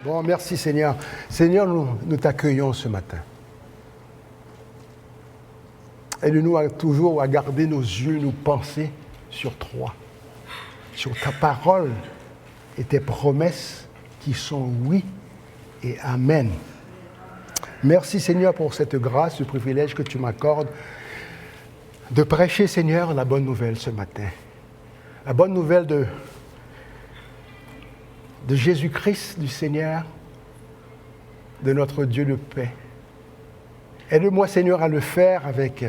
Bon, merci Seigneur. Seigneur, nous t'accueillons ce matin. Aide-nous toujours à garder nos yeux, nos pensées sur toi, sur ta parole et tes promesses qui sont oui et amen. Merci Seigneur pour cette grâce, ce privilège que tu m'accordes de prêcher, Seigneur, la bonne nouvelle ce matin. La bonne nouvelle de Jésus-Christ, du Seigneur, de notre Dieu de paix. Aide-moi, Seigneur, à le faire avec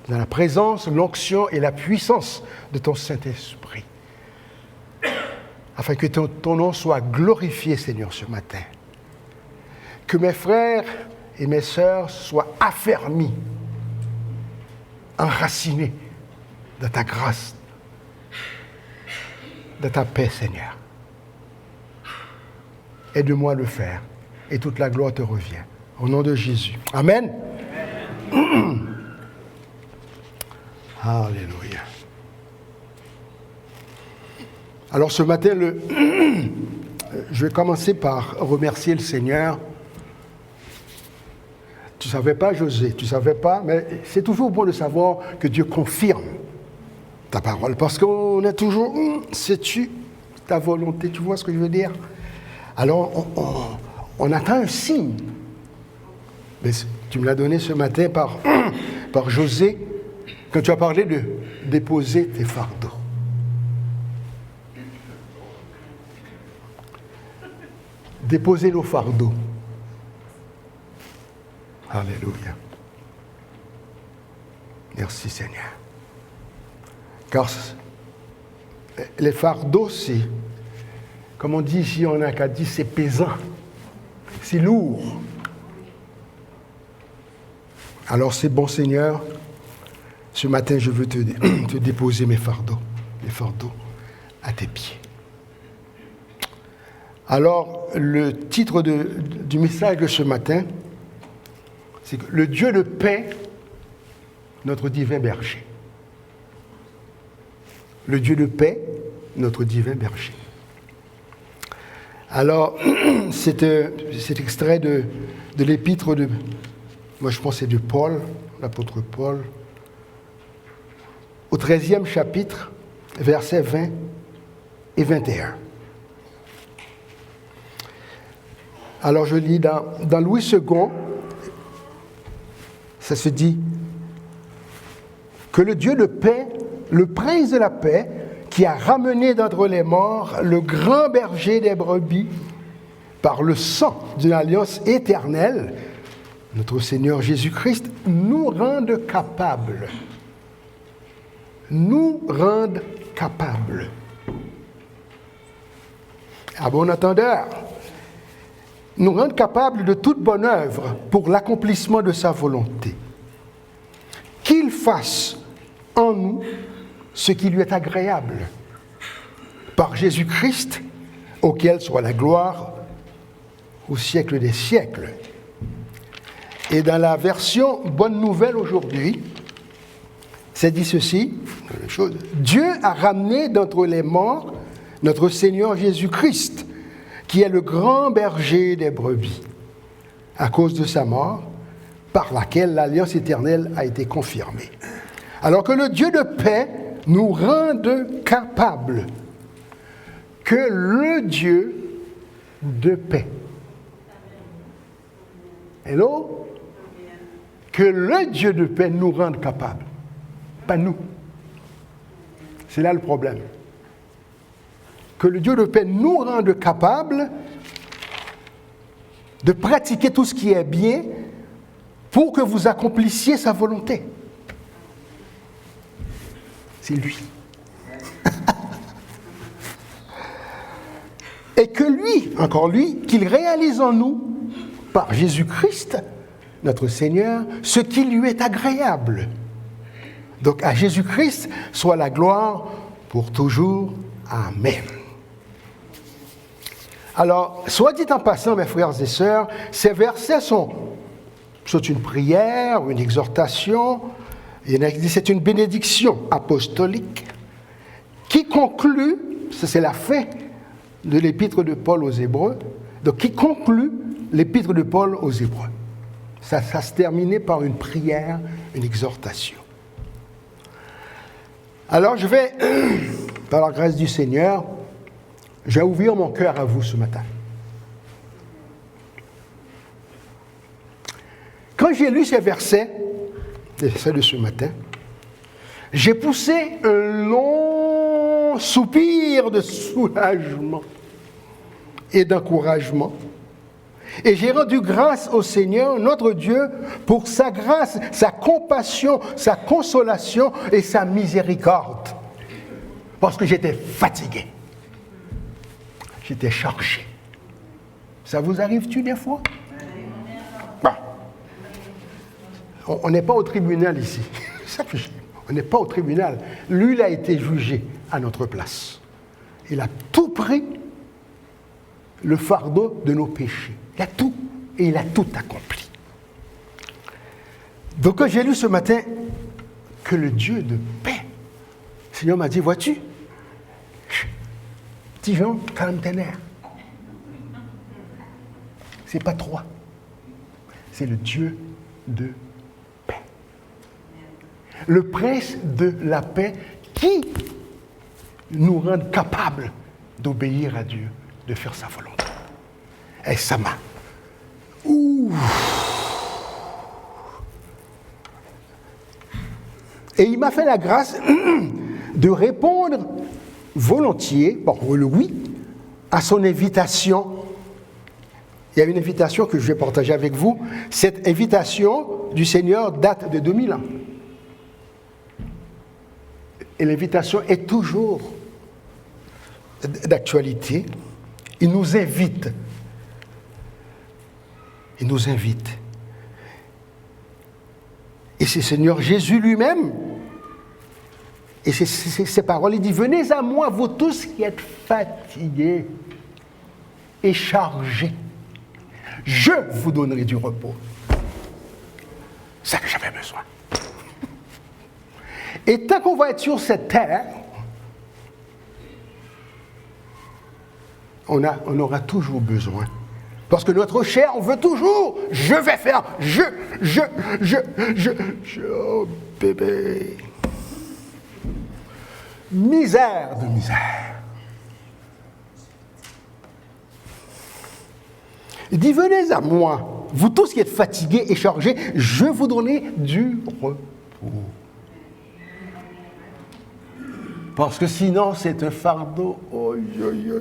la présence, l'onction et la puissance de ton Saint-Esprit, afin que ton nom soit glorifié, Seigneur, ce matin. Que mes frères et mes sœurs soient affermis, enracinés de ta grâce, de ta paix, Seigneur. Aide-moi à le faire, et toute la gloire te revient. Au nom de Jésus. Amen. Amen. Alléluia. Alors ce matin, je vais commencer par remercier le Seigneur. Tu ne savais pas, José, tu ne savais pas, mais c'est toujours bon de savoir que Dieu confirme ta parole, parce qu'on est toujours, sais-tu ta volonté, tu vois ce que je veux dire? Alors, on attend un signe. Mais tu me l'as donné ce matin par José, quand tu as parlé de déposer tes fardeaux. Déposer nos fardeaux. Alléluia. Merci Seigneur. Car les fardeaux, c'est, comme on dit ici en Acadie, c'est pesant, c'est lourd. Alors c'est bon Seigneur, ce matin je veux te déposer mes fardeaux à tes pieds. Alors le titre du message de ce matin, c'est que le Dieu de paix, notre divin berger. Le Dieu de paix, notre divin berger. Alors, cet extrait de l'épître moi je pense que c'est de Paul, l'apôtre Paul, au 13e chapitre, versets 20 et 21. Alors je lis dans Louis II, ça se dit que le Dieu de paix, le prince de la paix, qui a ramené d'entre les morts le grand berger des brebis par le sang d'une alliance éternelle, notre Seigneur Jésus-Christ, nous rende capables. Nous rende capables. À bon entendeur, nous rende capables de toute bonne œuvre pour l'accomplissement de sa volonté. Qu'il fasse en nous ce qui lui est agréable, par Jésus-Christ, auquel soit la gloire au siècle des siècles. Et dans la version Bonne Nouvelle aujourd'hui, c'est dit ceci, Dieu a ramené d'entre les morts notre Seigneur Jésus-Christ, qui est le grand berger des brebis, à cause de sa mort, par laquelle l'alliance éternelle a été confirmée. Alors que le Dieu de paix nous rende capables, que le Dieu de paix. Hello? Que le Dieu de paix nous rende capables, pas nous. C'est là le problème. Que le Dieu de paix nous rende capables de pratiquer tout ce qui est bien pour que vous accomplissiez sa volonté. C'est lui. Et que lui, encore lui, qu'il réalise en nous, par Jésus-Christ, notre Seigneur, ce qui lui est agréable. Donc à Jésus-Christ soit la gloire pour toujours. Amen. Alors, soit dit en passant, mes frères et sœurs, ces versets sont une prière, une exhortation, c'est une bénédiction apostolique qui conclut, ça c'est la fin de l'épître de Paul aux Hébreux, Donc, qui conclut l'épître de Paul aux Hébreux. Ça se terminait par une prière, une exhortation. Alors, je vais, par la grâce du Seigneur, je vais ouvrir mon cœur à vous ce matin. Quand j'ai lu ces versets de ce matin, j'ai poussé un long soupir de soulagement et d'encouragement. Et j'ai rendu grâce au Seigneur, notre Dieu, pour sa grâce, sa compassion, sa consolation et sa miséricorde. Parce que j'étais fatigué. J'étais chargé. Ça vous arrive-tu des fois? Bon. On n'est pas au tribunal ici. On n'est pas au tribunal. Lui, il a été jugé à notre place. Il a tout pris, le fardeau de nos péchés. Il a tout, et il a tout accompli. Donc quand j'ai lu ce matin que le Dieu de paix, le Seigneur m'a dit, vois-tu, petit Jean, calme tes nerfs. C'est pas toi, c'est le Dieu de paix. Le prince de la paix qui nous rend capables d'obéir à Dieu, de faire sa volonté. Et ça m'a... Et il m'a fait la grâce de répondre volontiers, par le oui, à son invitation. Il y a une invitation que je vais partager avec vous. Cette invitation du Seigneur date de 2000 ans. Et l'invitation est toujours d'actualité. Il nous invite. Il nous invite. Et c'est Seigneur Jésus lui-même. Et c'est ses paroles. Il dit, venez à moi, vous tous qui êtes fatigués et chargés. Je vous donnerai du repos. C'est ça que j'avais besoin. Et tant qu'on va être sur cette terre, on aura toujours besoin. Parce que notre chair, on veut toujours, je vais faire, oh bébé. Misère de misère. Il dit, venez à moi, vous tous qui êtes fatigués et chargés, je vous donnerai du repos. Parce que sinon, c'est un fardeau. Oh, oh, oh.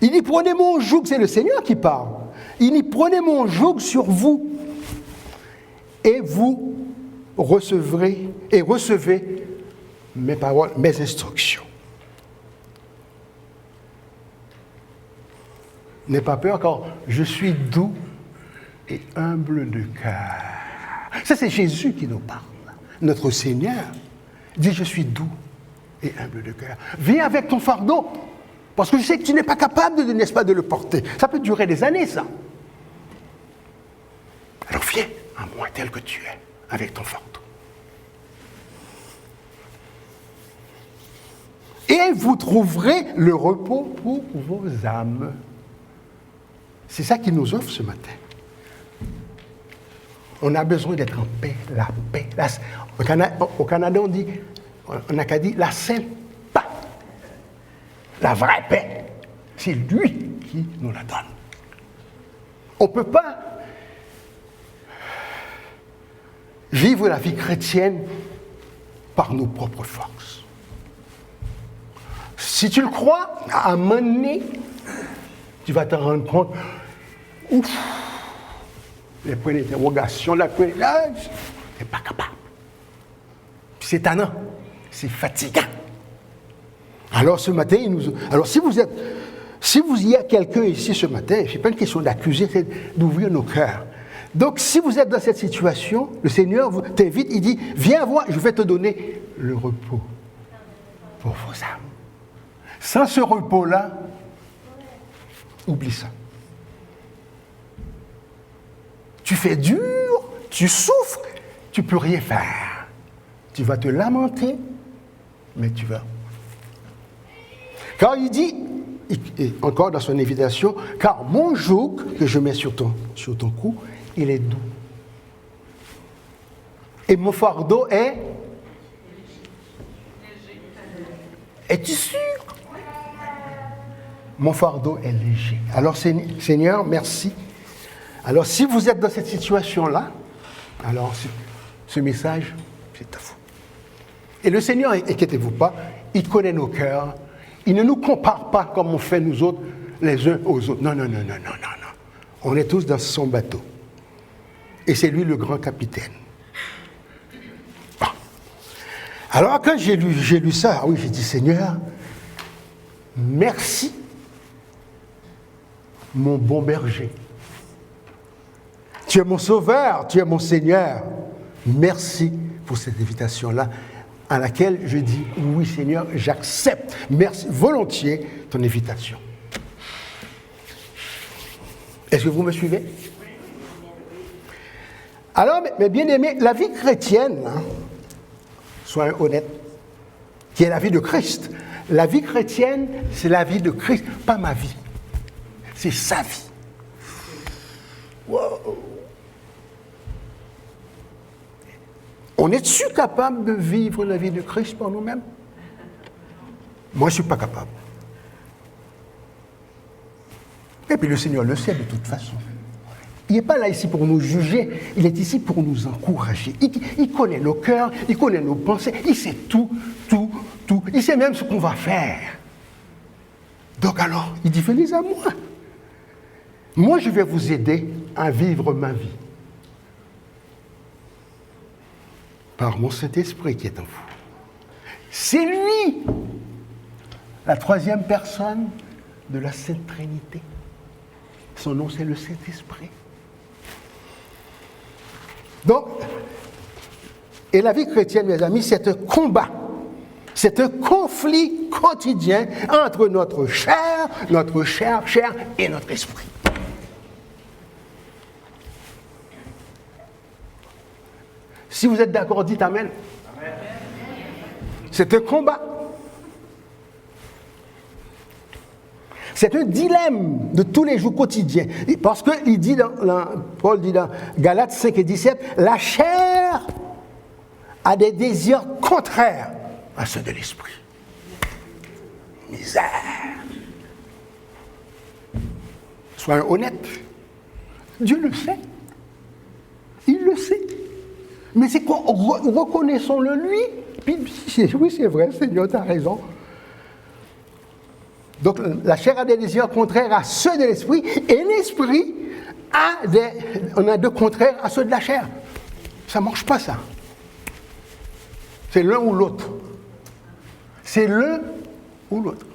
Il dit, prenez mon joug, c'est le Seigneur qui parle. Il dit, prenez mon joug sur vous et vous recevez mes paroles, mes instructions. N'aie pas peur, car je suis doux et humble de cœur. Ça, c'est Jésus qui nous parle. Notre Seigneur dit, je suis doux et humble de cœur. Viens avec ton fardeau. Parce que je sais que tu n'es pas capable, n'est-ce pas, de le porter. Ça peut durer des années, ça. Alors viens à moi tel que tu es, avec ton fardeau. Et vous trouverez le repos pour vos âmes. C'est ça qu'il nous offre ce matin. On a besoin d'être en paix, la paix. Au Canada, on n'a qu'à dire la sainte paix. La vraie paix, c'est lui qui nous la donne. On ne peut pas vivre la vie chrétienne par nos propres forces. Si tu le crois, à un moment donné, tu vas te rendre compte, ouf, les points d'interrogation, là, tu n'es pas capable. C'est tannant, c'est fatigant. Alors ce matin, alors si il y a quelqu'un ici ce matin, ce n'est pas une question d'accuser, c'est d'ouvrir nos cœurs. Donc si vous êtes dans cette situation, le Seigneur t'invite, il dit, viens à moi, je vais te donner le repos pour vos âmes. Sans ce repos-là, oublie ça. Tu fais dur, tu souffres, tu ne peux rien faire. Tu vas te lamenter, mais tu vas... Quand il dit, et encore dans son invitation, car mon joug que je mets sur ton cou, il est doux. Et mon fardeau est... Es-tu sûr? Mon fardeau est léger. Alors Seigneur, merci. Alors si vous êtes dans cette situation-là, alors ce message, c'est à vous. Et le Seigneur, inquiétez-vous pas, il connaît nos cœurs. Il ne nous compare pas comme on fait nous autres, les uns aux autres. Non. On est tous dans son bateau. Et c'est lui le grand capitaine. Bon. Alors quand j'ai lu ça, oui, j'ai dit, Seigneur, merci, mon bon berger. Tu es mon sauveur, tu es mon Seigneur. Merci pour cette invitation-là, à laquelle je dis, oui Seigneur, j'accepte, merci, volontiers, ton invitation. Est-ce que vous me suivez? Alors, mes bien-aimés, la vie chrétienne, soyons honnêtes, qui est la vie de Christ. La vie chrétienne, c'est la vie de Christ, pas ma vie. C'est sa vie. Wow. On est-tu capable de vivre la vie de Christ par nous-mêmes? Moi, je ne suis pas capable. Et puis le Seigneur le sait de toute façon. Il n'est pas là ici pour nous juger, il est ici pour nous encourager. Il connaît nos cœurs, il connaît nos pensées, il sait tout. Il sait même ce qu'on va faire. Donc alors, il dit, venez à moi. Moi, je vais vous aider à vivre ma vie. Par mon Saint-Esprit qui est en vous. C'est lui, la troisième personne de la Sainte Trinité. Son nom, c'est le Saint-Esprit. Donc, et la vie chrétienne, mes amis, c'est un combat. C'est un conflit quotidien entre notre chair et notre esprit. Si vous êtes d'accord, dites Amen. Amen. C'est un combat. C'est un dilemme de tous les jours quotidiens. Parce que Paul dit dans Galates 5 et 17, la chair a des désirs contraires à ceux de l'esprit. Misère. Soyons honnêtes. Dieu le sait. Il le sait. Mais c'est quoi? Reconnaissons-le lui. Puis, oui, c'est vrai, Seigneur, tu as raison. Donc, la chair a des désirs contraires à ceux de l'esprit, et l'esprit on a de contraires à ceux de la chair. Ça ne marche pas, ça. C'est l'un ou l'autre. C'est l'un ou l'autre.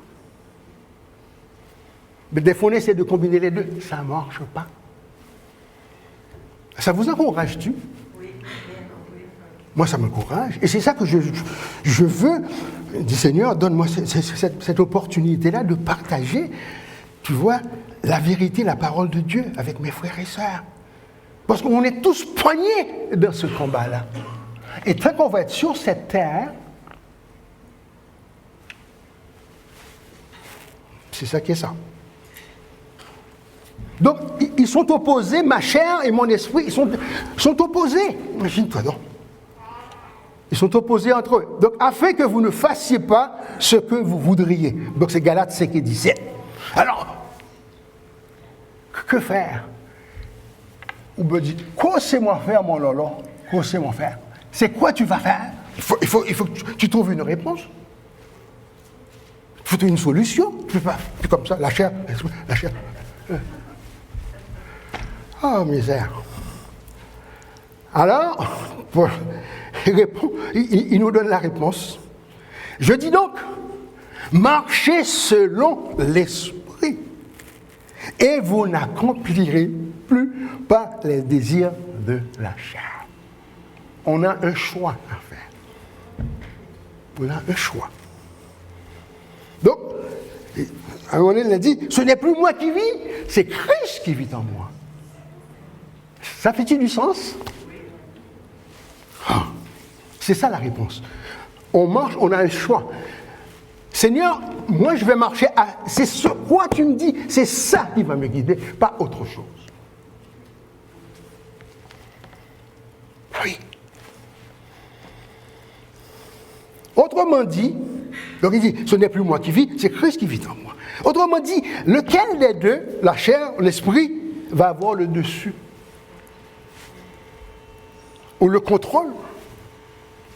Mais des fois, on essaie de combiner les deux. Ça ne marche pas. Ça vous encourage-tu? Moi, ça m'encourage. Et c'est ça que je veux. Dis Seigneur, donne-moi cette opportunité-là de partager, tu vois, la vérité, la parole de Dieu avec mes frères et sœurs. Parce qu'on est tous poignés dans ce combat-là. Et tant qu'on va être sur cette terre, c'est ça qui est ça. Donc, ils sont opposés, ma chair et mon esprit, ils sont opposés. Imagine-toi donc. Ils sont opposés entre eux. Donc, afin que vous ne fassiez pas ce que vous voudriez. Donc, c'est Galates 5 et 17. Alors, que faire? Ou me dit, quoi c'est moi faire, mon lolo? Quoi c'est moi faire? C'est quoi tu vas faire? Il faut que tu trouves une réponse. Il faut trouver une solution. Tu ne peux pas, comme ça, la chair. Oh, misère. Alors, il nous donne la réponse. Je dis donc, marchez selon l'esprit, et vous n'accomplirez plus pas les désirs de la chair. On a un choix à faire. On a un choix. Donc, à un moment donné, il a dit, ce n'est plus moi qui vis, c'est Christ qui vit en moi. Ça fait-il du sens? C'est ça la réponse. On marche, on a un choix. Seigneur, moi je vais marcher c'est ce quoi tu me dis, c'est ça qui va me guider, pas autre chose. Oui. Autrement dit, donc il dit, ce n'est plus moi qui vis, c'est Christ qui vit en moi. Autrement dit, lequel des deux, la chair, l'esprit, va avoir le dessus ou le contrôle?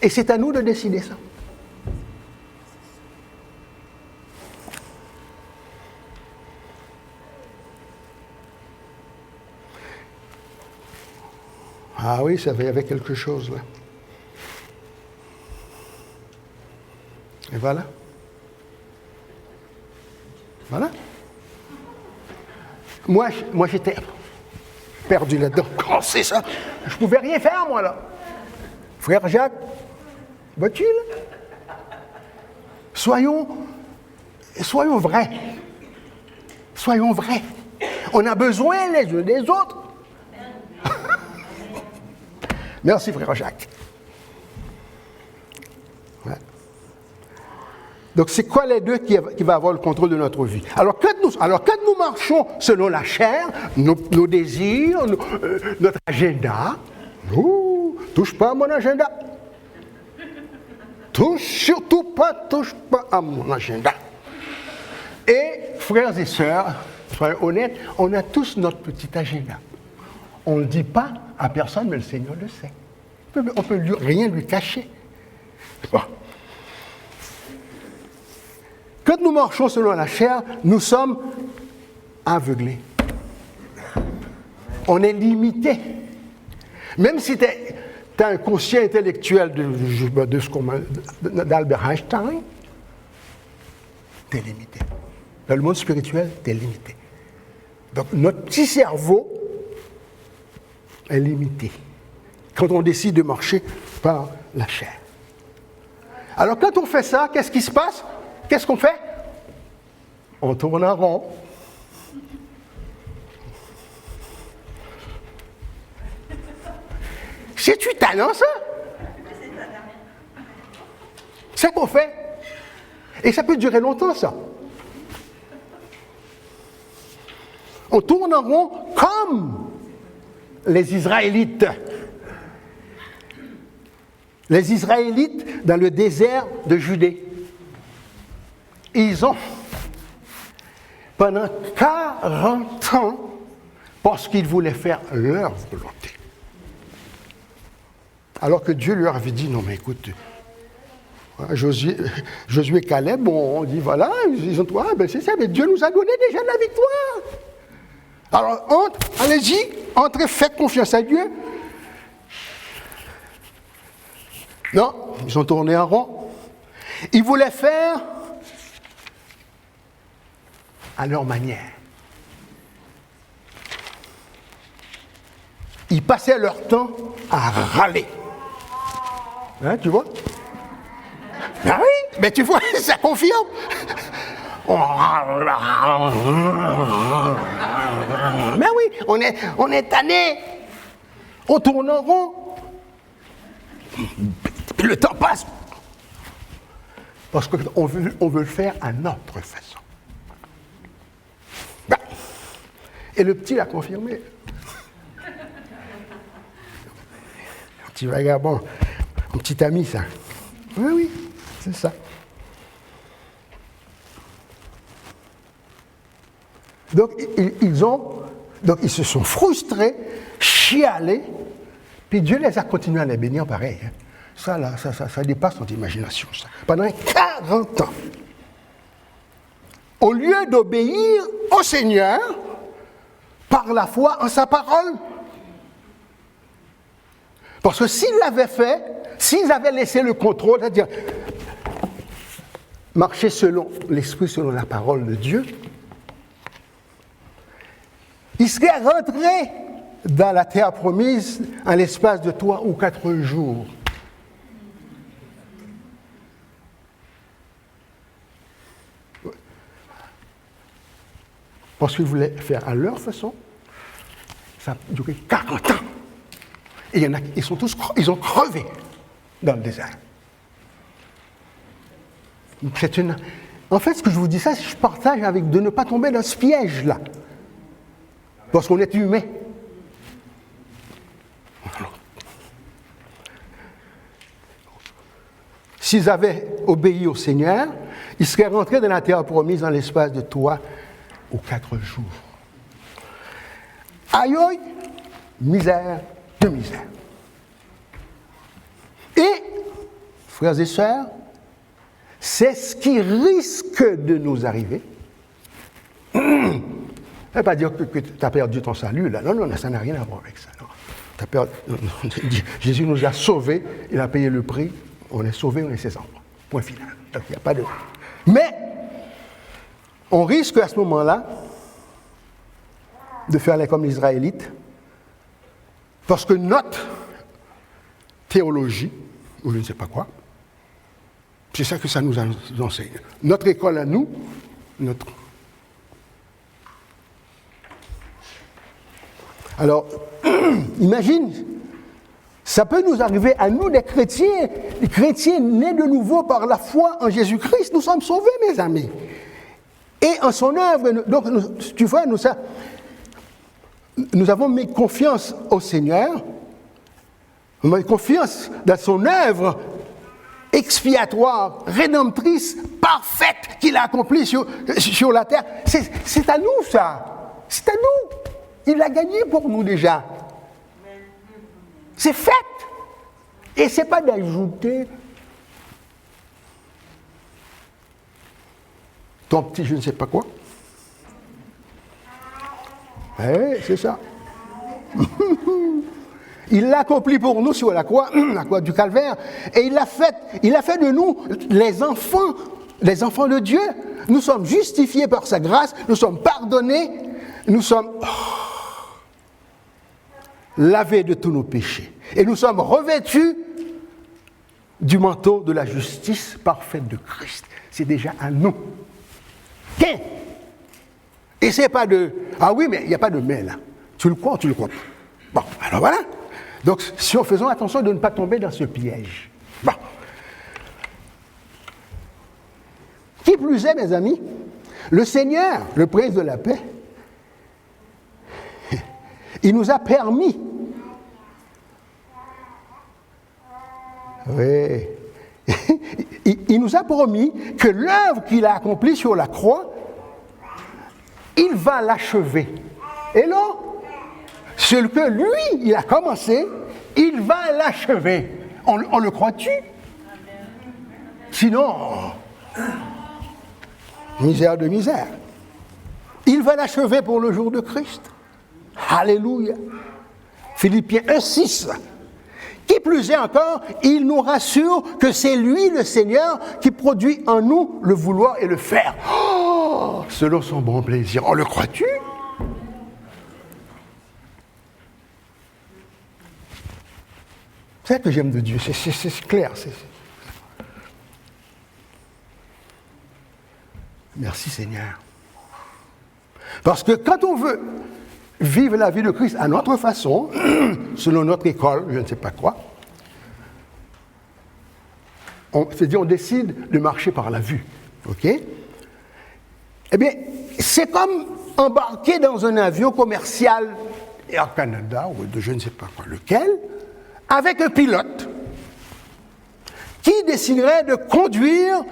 Et c'est à nous de décider ça. Ah oui, il y avait quelque chose là. Et voilà. Voilà. Moi j'étais perdu là-dedans. Comment c'est ça? Je ne pouvais rien faire, moi, là. Frère Jacques, vois-tu, là? Soyons vrais. Soyons vrais. On a besoin les uns des autres. Merci, frère Jacques. Ouais. Donc, c'est quoi les deux qui va avoir le contrôle de notre vie? Alors, quand nous marchons selon la chair, nos désirs, notre agenda, touche pas à mon agenda. Touche pas à mon agenda. Et, frères et sœurs, soyons honnêtes, on a tous notre petit agenda. On ne le dit pas à personne, mais le Seigneur le sait. On ne peut rien lui cacher. Bon. Quand nous marchons selon la chair, nous sommes aveuglés. On est limité. Même si tu as un quotient intellectuel d'Albert Einstein, tu es limité. Dans le monde spirituel, tu es limité. Donc notre petit cerveau est limité quand on décide de marcher par la chair. Alors quand on fait ça, qu'est-ce qui se passe? Qu'est-ce qu'on fait? On tourne en rond. C'est-tu talent, ça? C'est ce qu'on fait. Et ça peut durer longtemps, ça. On tourne en rond comme les Israélites. Les Israélites dans le désert de Judée. Ils ont, pendant 40 ans, parce qu'ils voulaient faire leur volonté. Alors que Dieu leur avait dit, non mais écoute, Josué et Caleb, bon, on dit voilà, ils ont toi, ben c'est ça, mais Dieu nous a donné déjà la victoire. Alors, allez-y, entrez, faites confiance à Dieu. Non, ils ont tourné en rond. Ils voulaient faire à leur manière. Ils passaient leur temps à râler. Hein, tu vois? Ah oui, mais tu vois, ça confirme. Mais oui, on est tanné. On tourne en rond. Puis le temps passe. Parce qu'on veut le faire à notre façon. Ben. Et le petit l'a confirmé. Un petit vagabond, un petit ami, ça. Oui, c'est ça. Donc ils se sont frustrés, chialés, puis Dieu les a continués à les bénir pareil. Hein. Ça dépasse notre imagination, ça. Pendant 40 ans. Au lieu d'obéir au Seigneur par la foi en sa parole. Parce que s'ils l'avaient fait, s'ils avaient laissé le contrôle, c'est-à-dire marcher selon l'Esprit, selon la parole de Dieu, ils seraient rentrés dans la terre promise en l'espace de 3 ou 4 jours. Parce qu'ils voulaient faire à leur façon, ça a duré 40 ans. Et il y en a, ils ont crevé dans le désert. En fait, ce que je vous dis ça, je partage avec de ne pas tomber dans ce piège-là. Parce qu'on est humain. S'ils avaient obéi au Seigneur, ils seraient rentrés dans la terre promise dans l'espace de 3 ou 4 jours. Aïe, aïe, misère de misère. Et, frères et sœurs, c'est ce qui risque de nous arriver. Ça ne veut pas dire que tu as perdu ton salut, là. Non, ça n'a rien à voir avec ça. Jésus nous a sauvés, il a payé le prix, on est sauvés, on est ses enfants. Point final. Donc, il n'y a pas de... Mais, on risque à ce moment-là de faire comme les Israélites, parce que notre théologie, ou je ne sais pas quoi, c'est ça que ça nous enseigne. Notre école à nous, Alors, imagine, ça peut nous arriver à nous, les chrétiens nés de nouveau par la foi en Jésus-Christ, nous sommes sauvés, mes amis. Et en son œuvre, donc, tu vois, nous avons mis confiance au Seigneur, nous avons mis confiance dans son œuvre expiatoire, rédemptrice, parfaite qu'il a accomplie sur la terre. C'est à nous, ça. C'est à nous. Il l'a gagné pour nous déjà. C'est fait. Et ce n'est pas d'ajouter ton petit je ne sais pas quoi. Oui, c'est ça. Il l'a accompli pour nous sur la croix du Calvaire, et il a fait de nous les enfants de Dieu. Nous sommes justifiés par sa grâce, nous sommes pardonnés, nous sommes lavés de tous nos péchés. Et nous sommes revêtus du manteau de la justice parfaite de Christ. C'est déjà à nous. Qu'est? Et c'est pas de... Ah oui, mais il n'y a pas de mais là. Tu le crois ou tu le crois pas? Bon, alors voilà. Donc, faisons attention de ne pas tomber dans ce piège. Bon. Qui plus est, mes amis, le Seigneur, le Prince de la paix, il nous a permis, oui, il nous a promis que l'œuvre qu'il a accomplie sur la croix, il va l'achever. Et là, ce que lui, il a commencé, il va l'achever. On le croit-tu? Sinon, misère de misère. Il va l'achever pour le jour de Christ. Alléluia. Philippiens 1,6. Qui plus est encore, il nous rassure que c'est lui, le Seigneur, qui produit en nous le vouloir et le faire. Oh, selon son bon plaisir. On le croit-tu? C'est ça que j'aime de Dieu, c'est clair. Merci Seigneur. Parce que quand on veut vivre la vie de Christ à notre façon, selon notre école, je ne sais pas quoi, on décide de marcher par la vue. OK? Eh bien, c'est comme embarquer dans un avion commercial Air Canada ou de je ne sais pas quoi, lequel, avec un pilote qui déciderait de conduire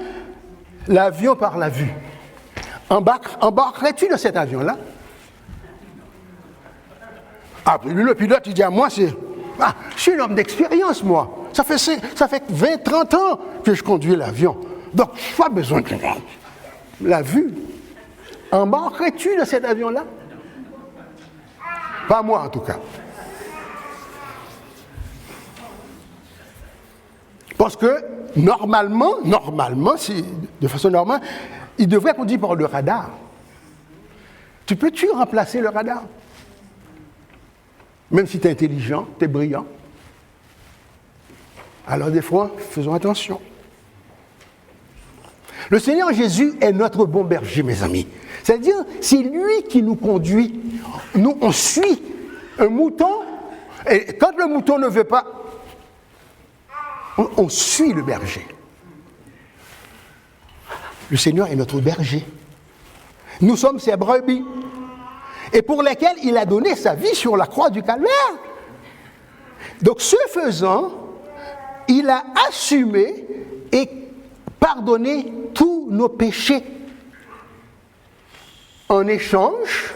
l'avion par la vue. Embarquerais-tu dans cet avion-là? Ah, le pilote, il dit à moi, je suis un homme d'expérience, moi. Ça fait 20-30 ans que je conduis l'avion. Donc, je n'ai pas besoin de la vue. Embarquerais-tu dans cet avion-là? Pas moi, en tout cas. Parce que, normalement, de façon normale, il devrait conduire par le radar. Peux-tu remplacer le radar? Même si tu es intelligent, tu es brillant. Alors des fois, faisons attention. Le Seigneur Jésus est notre bon berger, mes amis. C'est-à-dire, c'est lui qui nous conduit. Nous, on suit un mouton, et quand le mouton ne veut pas, on suit le berger. Le Seigneur est notre berger. Nous sommes ses brebis. Et pour lesquels il a donné sa vie sur la croix du Calvaire. Donc, ce faisant, il a assumé et pardonné tous nos péchés. En échange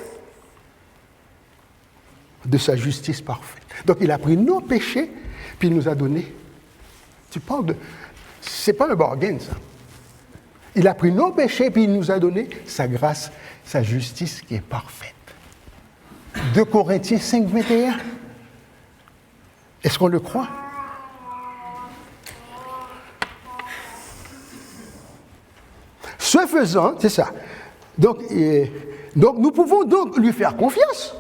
de sa justice parfaite. Donc, il a pris nos péchés, puis il nous a donné. Tu parles de... C'est pas un bargain, ça. Il a pris nos péchés, puis il nous a donné sa grâce, sa justice qui est parfaite. 2 Corinthiens 5, 21. Est-ce qu'on le croit? Ce faisant, c'est ça. Donc, nous pouvons donc lui faire confiance.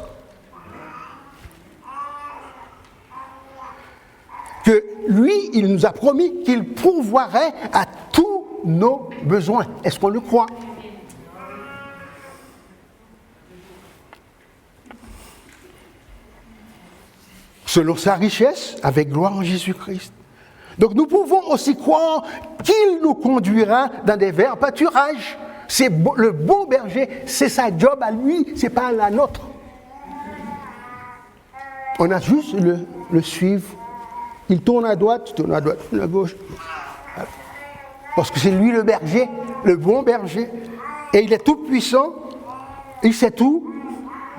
Que lui, il nous a promis qu'il pourvoirait à tous nos besoins. Est-ce qu'on le croit? Selon sa richesse, avec gloire en Jésus-Christ. Donc nous pouvons aussi croire qu'il nous conduira dans des verts pâturages. C'est le bon berger, c'est sa job à lui, c'est pas la nôtre. On a juste le suivre. Il tourne à droite, tu tournes à droite, à gauche. Parce que c'est lui le berger, le bon berger. Et il est tout puissant, il sait tout.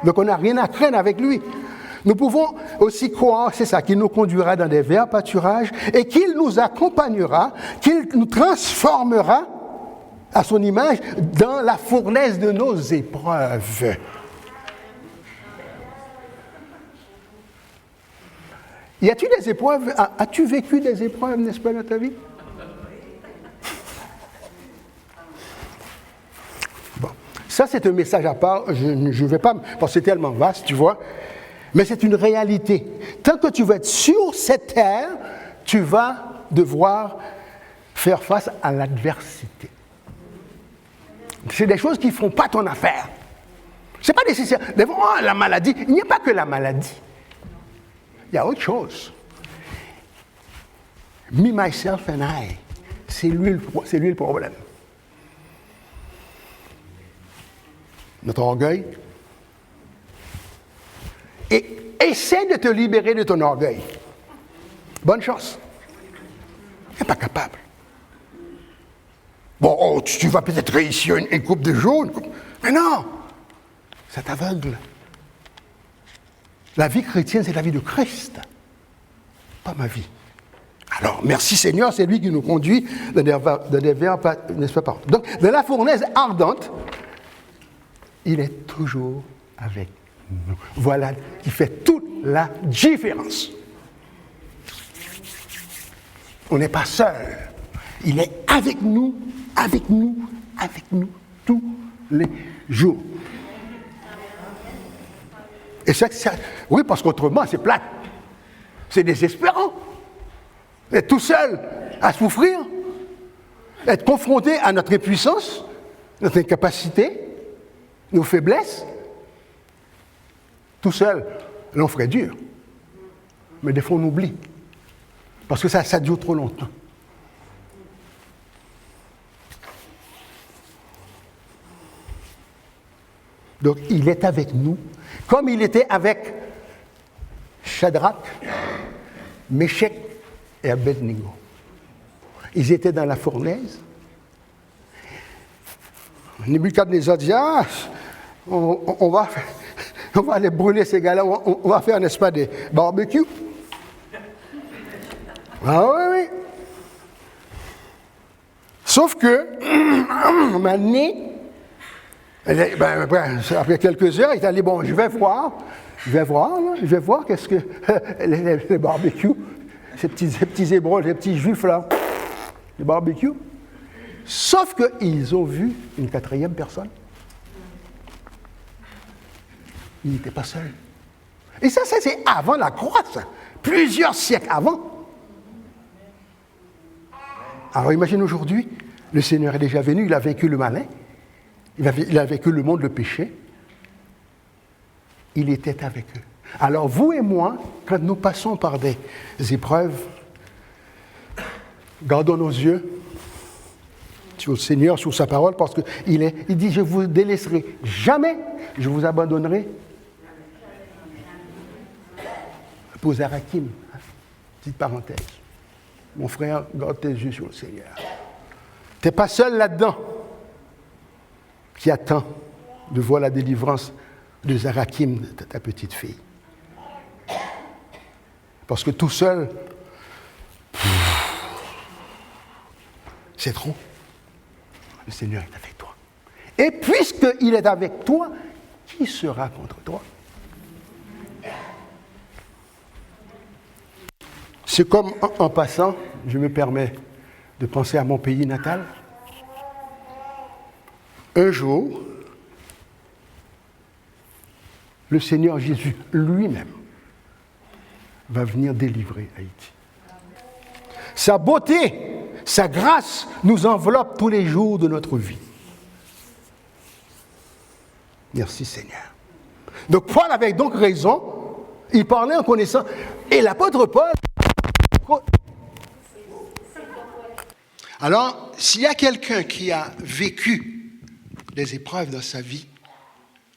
Donc on n'a rien à craindre avec lui. Nous pouvons aussi croire, c'est ça, qu'il nous conduira dans des verts pâturages et qu'il nous accompagnera, qu'il nous transformera à son image dans la fournaise de nos épreuves. Y a-t-il des épreuves? As-tu vécu des épreuves, n'est-ce pas, dans ta vie? Bon, ça c'est un message à part, je ne vais pas, parce que c'est tellement vaste, tu vois. Mais c'est une réalité. Tant que tu vas être sur cette terre, tu vas devoir faire face à l'adversité. C'est des choses qui ne font pas ton affaire. Ce n'est pas nécessaire. La maladie, il n'y a pas que la maladie. Il y a autre chose. Me, myself and I. C'est lui le problème. Notre orgueil. Et essaie de te libérer de ton orgueil. Bonne chance. Tu n'es pas capable. Bon, tu vas peut-être réussir une coupe de jaune. Mais non, ça t'aveugle. La vie chrétienne, c'est la vie de Christ. Pas ma vie. Alors, merci Seigneur, c'est lui qui nous conduit dans des vers, n'est-ce pas? Donc, dans la fournaise ardente, il est toujours avec nous. Voilà qui fait toute la différence. On n'est pas seul. Il est avec nous tous les jours. Et ça, oui, parce qu'autrement, c'est plate. C'est désespérant. Être tout seul à souffrir, être confronté à notre impuissance, notre incapacité, nos faiblesses. Tout seul, l'on ferait dur. Mais des fois, on oublie. Parce que ça dure trop longtemps. Donc, il est avec nous, comme il était avec Shadrach, Meshach et Abednego. Ils étaient dans la fournaise. Nebuchadnezzar dit, on va aller brûler ces gars-là, on va faire, n'est-ce pas, des barbecues. Ah oui. Sauf que, Mané, après quelques heures, il est allé, bon, je vais voir qu'est-ce que les barbecues, ces petits Hébreux, ces petits Juifs là, les barbecues. Sauf qu'ils ont vu une quatrième personne. Il n'était pas seul. Et ça, c'est avant la croix, ça. Plusieurs siècles avant. Alors imagine aujourd'hui, le Seigneur est déjà venu, il a vaincu le malin, il a vaincu le monde, le péché. Il était avec eux. Alors vous et moi, quand nous passons par des épreuves, gardons nos yeux sur le Seigneur, sur sa parole, parce qu'il dit, je ne vous délaisserai jamais, je vous abandonnerai. Pour Zarakim, petite parenthèse. Mon frère, garde tes yeux sur le Seigneur. Tu n'es pas seul là-dedans qui attend de voir la délivrance de Zarakim, de ta petite fille. Parce que tout seul, c'est trop. Le Seigneur est avec toi. Et puisqu'il est avec toi, qui sera contre toi? C'est comme, en passant, je me permets de penser à mon pays natal. Un jour, le Seigneur Jésus lui-même va venir délivrer Haïti. Sa beauté, sa grâce nous enveloppe tous les jours de notre vie. Merci Seigneur. Donc Paul avait donc raison, il parlait en connaissant. Et l'apôtre Paul... Alors, s'il y a quelqu'un qui a vécu des épreuves dans sa vie,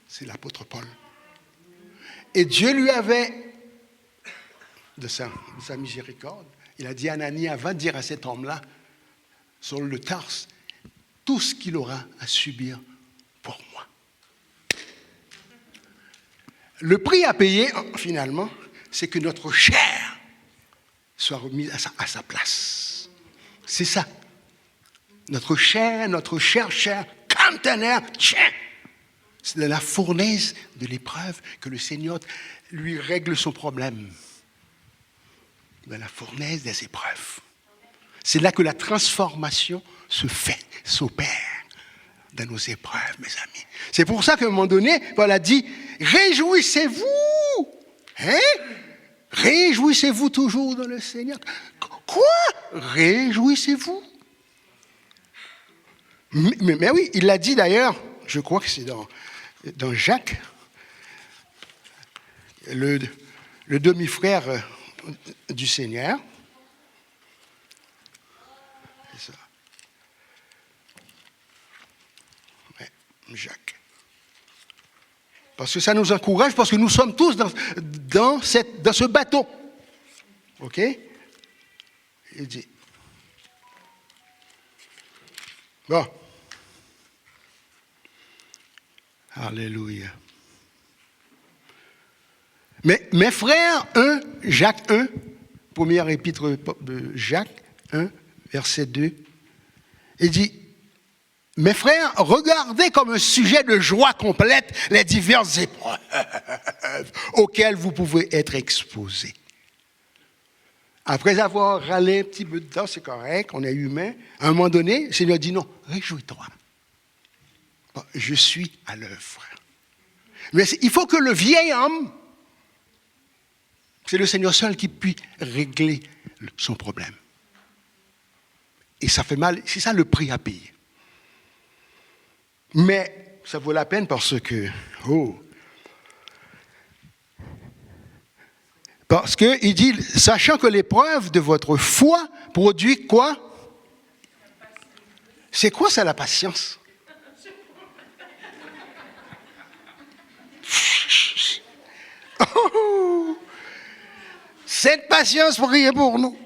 c'est l'apôtre Paul. Et Dieu lui avait, de sa miséricorde, il a dit à Ananie, avant de dire à cet homme-là, sur le Tarse, tout ce qu'il aura à subir pour moi. Le prix à payer, finalement, c'est que notre chair soit remise à sa place. C'est ça. Notre chair, conteneur, c'est de la fournaise de l'épreuve que le Seigneur lui règle son problème. De la fournaise des épreuves. C'est là que la transformation se fait, s'opère dans nos épreuves, mes amis. C'est pour ça qu'à un moment donné, Paul a dit, réjouissez-vous, hein? Réjouissez-vous toujours dans le Seigneur. Quoi? Réjouissez-vous. Mais oui, il l'a dit d'ailleurs, je crois que c'est dans Jacques, le demi-frère du Seigneur. C'est ça. Ouais, Jacques. Parce que ça nous encourage, parce que nous sommes tous dans ce bateau. OK? Il dit. Bon. Alléluia. Mais mes frères, Jacques 1, première épître de Jacques 1, verset 2, il dit, mes frères, regardez comme un sujet de joie complète les diverses épreuves auxquelles vous pouvez être exposés. Après avoir râlé un petit peu dedans, c'est correct, on est humain. À un moment donné, le Seigneur dit non, réjouis-toi. Bon, je suis à l'œuvre. Mais il faut que le vieil homme, c'est le Seigneur seul qui puisse régler son problème. Et ça fait mal, c'est ça le prix à payer. Mais ça vaut la peine parce que, parce qu'il dit, sachant que l'épreuve de votre foi produit quoi? C'est quoi ça, la patience? Oh, cette patience pour prier pour nous.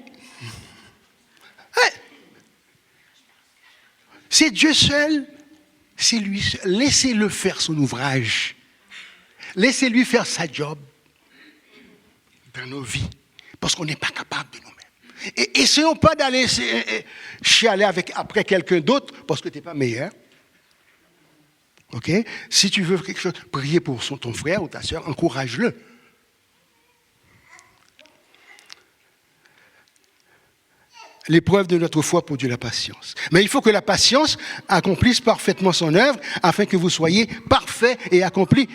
C'est Dieu seul, c'est lui seul. Laissez-le faire son ouvrage. Laissez-lui faire sa job dans nos vies, parce qu'on n'est pas capable de nous-mêmes. Et essayons pas d'aller chialer après quelqu'un d'autre, parce que tu n'es pas meilleur. OK? Si tu veux quelque chose, prier pour ton frère ou ta soeur, encourage-le. L'épreuve de notre foi produit la patience. Mais il faut que la patience accomplisse parfaitement son œuvre, afin que vous soyez parfaits et accomplis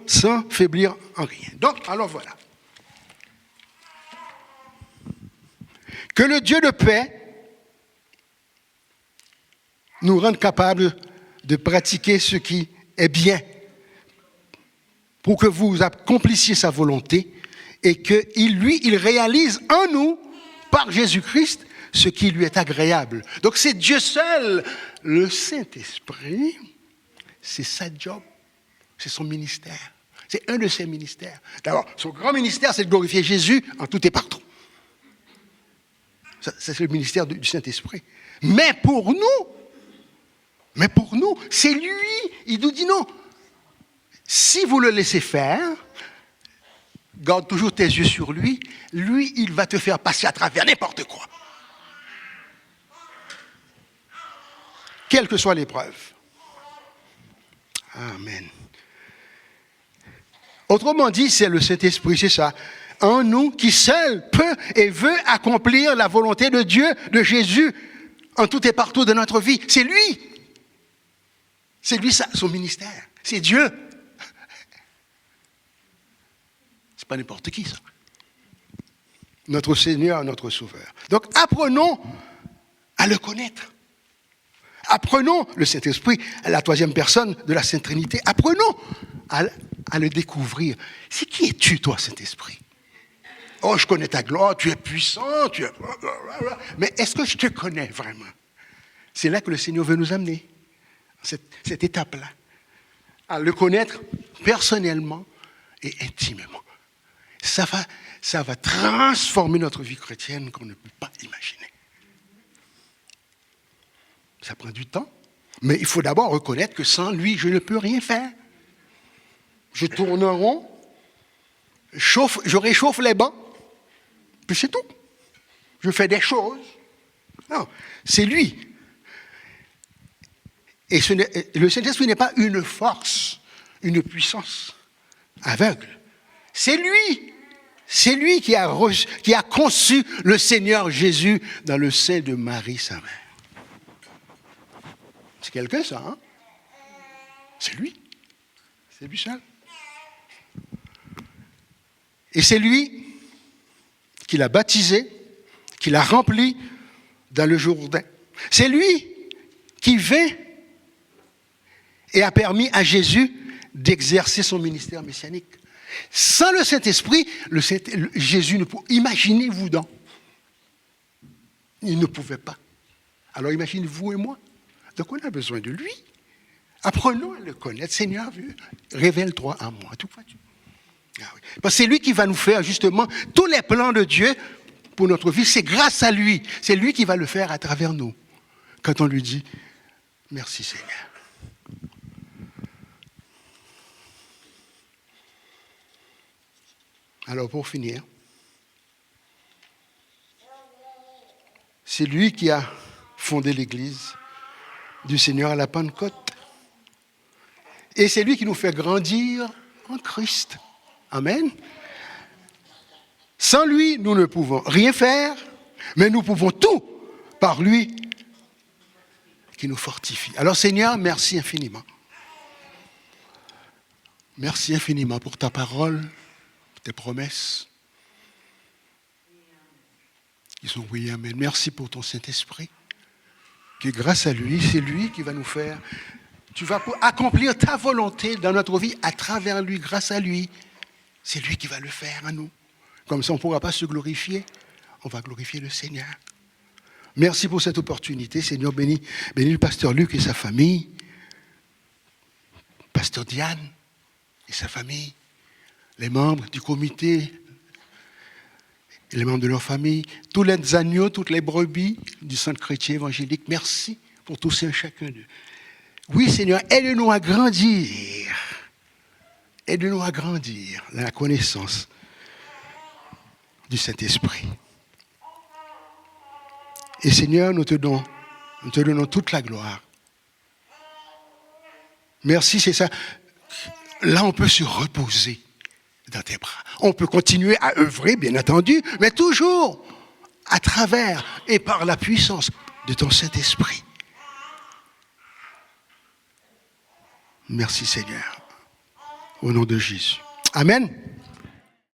sans faiblir en rien. Donc, alors voilà. Que le Dieu de paix nous rende capables de pratiquer ce qui est bien, pour que vous accomplissiez sa volonté, et qu'il réalise en nous, par Jésus-Christ, ce qui lui est agréable. Donc c'est Dieu seul, le Saint-Esprit, c'est sa job, c'est son ministère. C'est un de ses ministères. D'abord, son grand ministère, c'est de glorifier Jésus en tout et partout. Ça, c'est le ministère du Saint-Esprit. Mais pour nous, c'est lui, il nous dit non. Si vous le laissez faire, garde toujours tes yeux sur lui, il va te faire passer à travers n'importe quoi. Quelle que soit l'épreuve. Amen. Autrement dit, c'est le Saint-Esprit, c'est ça. En nous, qui seul peut et veut accomplir la volonté de Dieu, de Jésus, en tout et partout de notre vie. C'est lui. C'est lui, ça, son ministère. C'est Dieu. C'est pas n'importe qui, ça. Notre Seigneur, notre Sauveur. Donc, apprenons à le connaître. Apprenons le Saint-Esprit, la troisième personne de la Sainte Trinité. Apprenons à le découvrir. C'est qui es-tu, toi, Saint-Esprit? Oh, je connais ta gloire, tu es puissant, tu es... Mais est-ce que je te connais vraiment? C'est là que le Seigneur veut nous amener, cette étape-là, à le connaître personnellement et intimement. Ça va transformer notre vie chrétienne qu'on ne peut pas imaginer. Ça prend du temps, mais il faut d'abord reconnaître que sans lui, je ne peux rien faire. Je tourne en rond, je réchauffe les bancs, puis c'est tout. Je fais des choses. Non, c'est lui. Et le Saint-Esprit n'est pas une force, une puissance aveugle. C'est lui. C'est lui qui a conçu le Seigneur Jésus dans le sein de Marie, sa mère. C'est quelqu'un, ça, hein? C'est lui. C'est lui seul. Et c'est lui qui l'a baptisé, qui l'a rempli dans le Jourdain. C'est lui qui vint et a permis à Jésus d'exercer son ministère messianique. Sans le Saint-Esprit, Jésus ne pouvait... Imaginez-vous donc. Il ne pouvait pas. Alors imaginez vous et moi. Donc on a besoin de lui. Apprenons à le connaître. Seigneur, révèle-toi à moi. Tout vois-tu? Ah oui. Parce que c'est lui qui va nous faire justement tous les plans de Dieu pour notre vie. C'est grâce à lui. C'est lui qui va le faire à travers nous. Quand on lui dit, merci Seigneur. Alors pour finir, c'est lui qui a fondé l'Église du Seigneur à la Pentecôte. Et c'est lui qui nous fait grandir en Christ. Amen. Sans lui, nous ne pouvons rien faire, mais nous pouvons tout par lui qui nous fortifie. Alors Seigneur, merci infiniment. Merci infiniment pour ta parole, pour tes promesses. Qui sont oui, amen. Merci pour ton Saint-Esprit, que grâce à lui, c'est lui qui va nous faire... Tu vas accomplir ta volonté dans notre vie à travers lui, grâce à lui. C'est lui qui va le faire à nous. Comme ça, on ne pourra pas se glorifier. On va glorifier le Seigneur. Merci pour cette opportunité. Seigneur, bénis le pasteur Luc et sa famille. Pasteur Diane et sa famille. Les membres du comité, et les membres de leur famille. Tous les agneaux, toutes les brebis du centre chrétien évangélique. Merci pour tous et chacun d'eux. Oui, Seigneur, aide-nous à grandir. Aide-nous à grandir dans la connaissance du Saint-Esprit. Et Seigneur, nous te donnons toute la gloire. Merci, c'est ça. Là, on peut se reposer dans tes bras. On peut continuer à œuvrer, bien entendu, mais toujours à travers et par la puissance de ton Saint-Esprit. Merci Seigneur. Au nom de Jésus. Amen.